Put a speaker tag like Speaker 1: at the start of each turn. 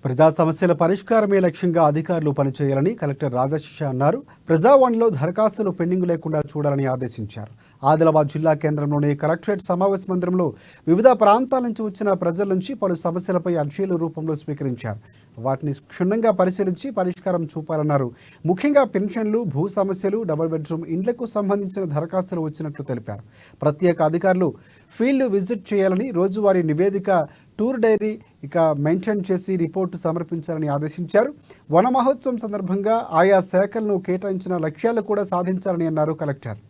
Speaker 1: ప్రజా సమస్యల పరిష్కారమే లక్ష్యంగా అధికారులు పనిచేయాలని కలెక్టర్ రాధాశిష అన్నారు. ప్రజావాణిలో దరఖాస్తులు పెండింగ్ లేకుండా చూడాలని ఆదేశించారు. ఆదిలాబాద్ జిల్లా కేంద్రంలోని కలెక్టరేట్ సమావేశ మందిరంలో వివిధ ప్రాంతాల నుంచి వచ్చిన ప్రజల నుంచి పలు సమస్యలపై అర్జీల రూపంలో స్వీకరించారు. వాటిని క్షుణ్ణంగా పరిశీలించి పరిష్కారం చూపాలన్నారు. ముఖ్యంగా పెన్షన్లు, భూ సమస్యలు, డబుల్ బెడ్రూమ్ ఇండ్లకు సంబంధించిన దరఖాస్తులు వచ్చినట్లు తెలిపారు. ప్రత్యేక అధికారులు ఫీల్డ్ విజిట్ చేయాలని, రోజువారీ నివేదిక, టూర్ డైరీ మెయింటైన్ చేసి రిపోర్టు సమర్పించాలని ఆదేశించారు. వన మహోత్సవం సందర్భంగా ఆయా శాఖలను కేటాయించిన లక్ష్యాలు కూడా సాధించాలని అన్నారు కలెక్టర్.